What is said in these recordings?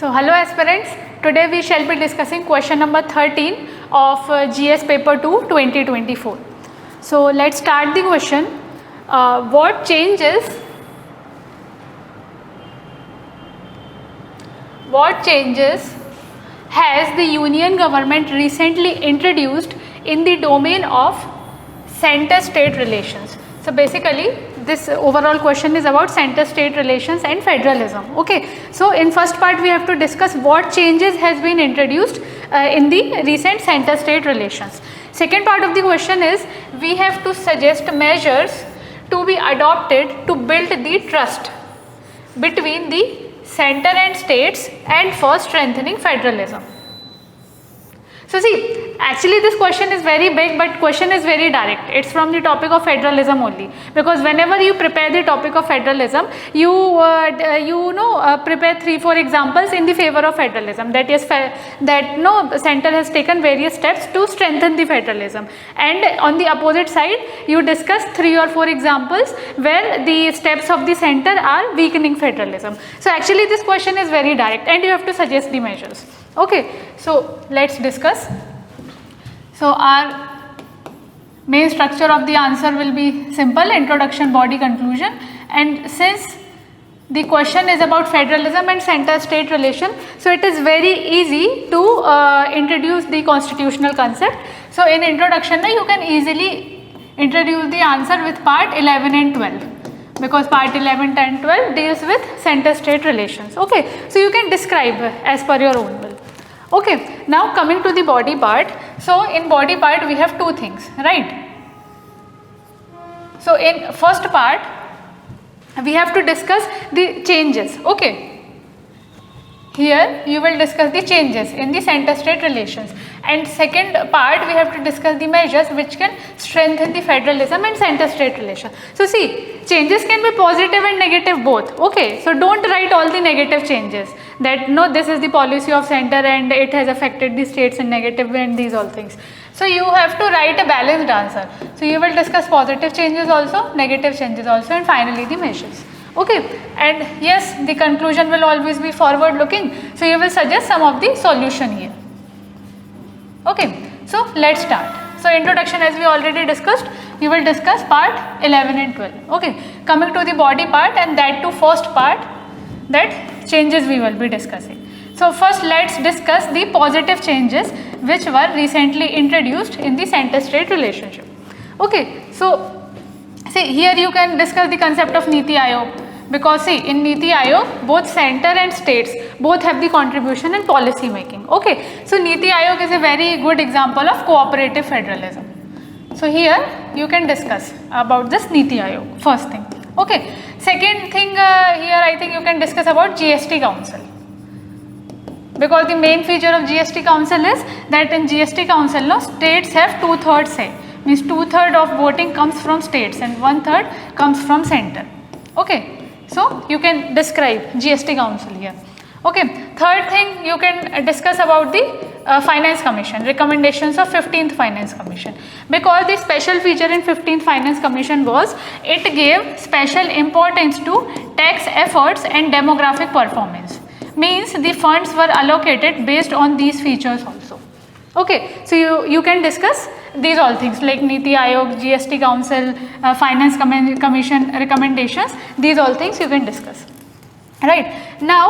So hello aspirants, today we shall be discussing question number 13 of GS paper 2 2024. So let's start the question. What changes has the union government recently introduced in the domain of center-state relations? So basically this overall question is about center-state relations and federalism. Okay, so in first part we have to discuss what changes has been introduced in the recent center-state relations. Second part of the question is we have to suggest measures to be adopted to build the trust between the center and states and for strengthening federalism. So see, actually this question is very big, but question is very direct. It's from the topic of federalism only, because whenever you prepare the topic of federalism, you prepare 3-4 examples in the favor of federalism. That is center has taken various steps to strengthen the federalism, and on the opposite side you discuss 3 or 4 examples where the steps of the center are weakening federalism. So actually this question is very direct, and you have to suggest the measures. Okay, so let's discuss. So our main structure of the answer will be simple: introduction, body, conclusion. And since the question is about federalism and center-state relation, so it is very easy to introduce the constitutional concept. So in introduction you can easily introduce the answer with part 11 and 12, because part 11 and 12 deals with center-state relations. Okay, so you can describe as per your own will. Okay, now coming to the body part. So in body part we have 2 things, right? So in first part we have to discuss the changes. Okay, here you will discuss the changes in the center-state relations, and second part we have to discuss the measures which can strengthen the federalism and center-state relation. So see, changes can be positive and negative both. Okay, so don't write all the negative changes, that no, this is the policy of center and it has affected the states in negative way and these all things. So you have to write a balanced answer. So you will discuss positive changes also, negative changes also, and finally the measures. Okay, and yes, the conclusion will always be forward looking. So you will suggest some of the solution here. Okay, so let's start. So introduction, as we already discussed, you will discuss part 11 and 12. Okay, coming to the body part, and that to first part, that changes we will be discussing. So first let's discuss the positive changes which were recently introduced in the center-state relationship. Okay, so see, here you can discuss the concept of Niti Aayog, because see, in Niti Aayog both center and states both have the contribution in policy making. Okay, so Niti Aayog is a very good example of cooperative federalism. So here you can discuss about this Niti Aayog, first thing. Okay, second thing, here I think you can discuss about GST Council, because the main feature of GST Council is that in GST Council no, states have 2/3 say, means 2/3 of voting comes from states and 1/3 comes from center. Okay, so you can describe GST Council here. Okay, third thing you can discuss about the Finance Commission, recommendations of 15th Finance Commission, because the special feature in 15th Finance Commission was it gave special importance to tax efforts and demographic performance, means the funds were allocated based on these features also. Okay, so you can discuss these all things like Niti Aayog, GST Council, Finance Commission recommendations, these all things you can discuss. Right, now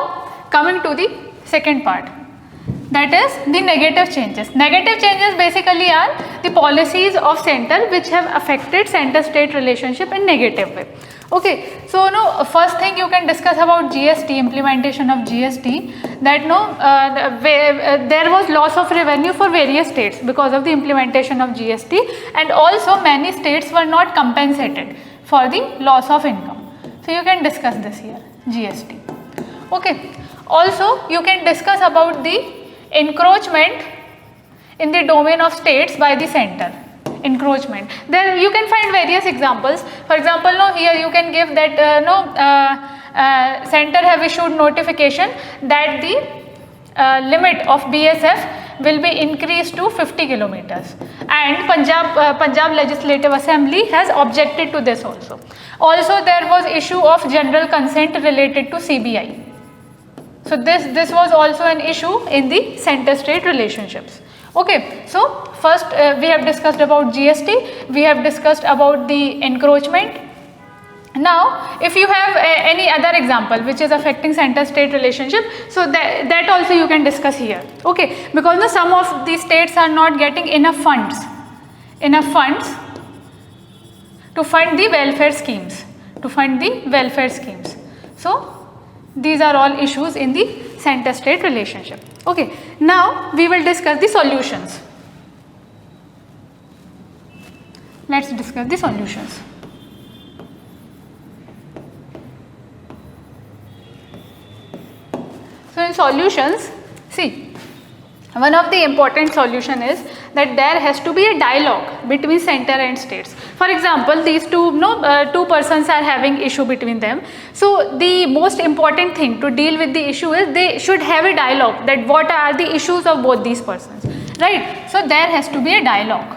coming to the second part, that is the negative changes. Negative changes basically are the policies of center which have affected center-state relationship in negative way. Okay, so no, first thing you can discuss about GST, implementation of GST, that no, there was loss of revenue for various states because of the implementation of GST, and also many states were not compensated for the loss of income. So you can discuss this here, GST. Okay, also you can discuss about the encroachment in the domain of states by the center. Encroachment, there you can find various examples. For example, no, here you can give that center have issued notification that the limit of BSF will be increased to 50 kilometers, and Punjab Legislative Assembly has objected to this also. Also there was issue of general consent related to CBI. So this was also an issue in the center-state relationships. Okay, so first we have discussed about GST, we have discussed about the encroachment. Now if you have any other example which is affecting center-state relationship, so that also you can discuss here. Okay, because now some of the states are not getting enough funds to fund the welfare schemes, So these are all issues in the center-state relationship. Okay, now we will discuss the solutions. Let's discuss the solutions. So in solutions, see, one of the important solution is that there has to be a dialogue between center and states. For example, these two persons are having issue between them. So the most important thing to deal with the issue is they should have a dialogue, that what are the issues of both these persons, right? So there has to be a dialogue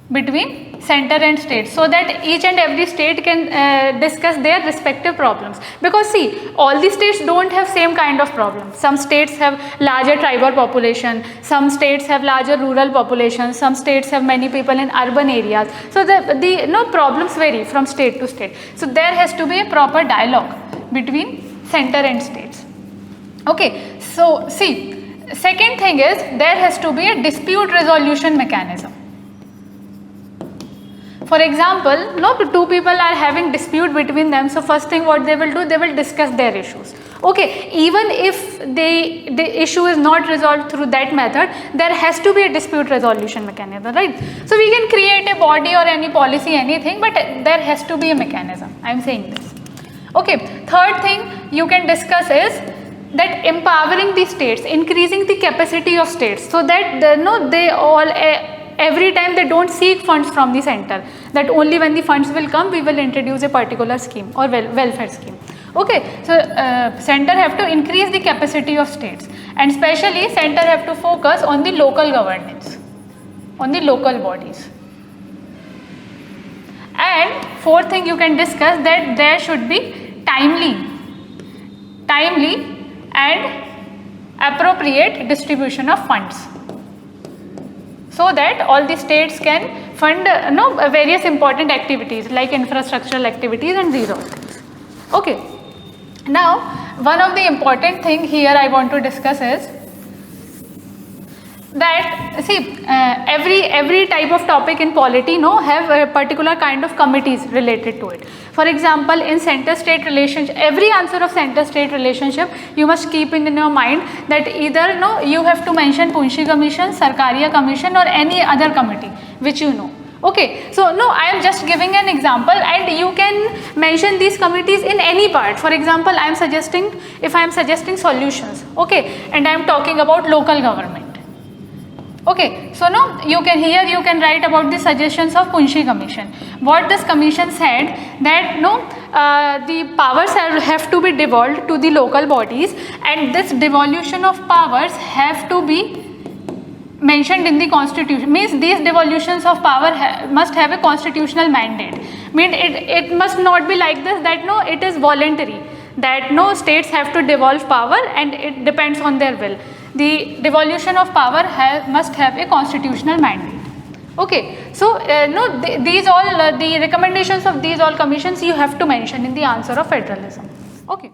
between center and state, so that each and every state can discuss their respective problems. Because see, all the states don't have same kind of problems. Some states have larger tribal population, some states have larger rural population, some states have many people in urban areas. So the problems vary from state to state. So there has to be a proper dialogue between center and states. Okay, so see, second thing is there has to be a dispute resolution mechanism. For example, two people are having dispute between them. So first thing what they will do, they will discuss their issues. Okay, even if the issue is not resolved through that method, there has to be a dispute resolution mechanism, right? So we can create a body or any policy, anything, but there has to be a mechanism. I am saying this. Okay, third thing you can discuss is that empowering the states, increasing the capacity of states, so that they all every time they don't seek funds from the center, that only when the funds will come we will introduce a particular scheme or welfare scheme. Okay, so center have to increase the capacity of states, and especially center have to focus on the local governance, on the local bodies. And fourth thing you can discuss, that there should be timely and appropriate distribution of funds, so that all the states can fund various important activities like infrastructural activities and these all things. Okay, now one of the important thing here I want to discuss is that see, every type of topic in polity have a particular kind of committees related to it. For example, in center-state relationship, every answer of center-state relationship you must keep in your mind that either you have to mention Punshi Commission, Sarkaria Commission or any other committee which you know. Okay, so I am just giving an example, and you can mention these committees in any part. For example, if I am suggesting solutions, okay, and I am talking about local government. Okay, so you can write about the suggestions of Punshi Commission. What this commission said, that the powers have to be devolved to the local bodies, and this devolution of powers have to be mentioned in the constitution. Means these devolutions of power must have a constitutional mandate. It must not be like this, that it is voluntary, that states have to devolve power and it depends on their will. The devolution of power must have a constitutional mandate. Okay, so these all the recommendations of these all commissions you have to mention in the answer of federalism. Okay.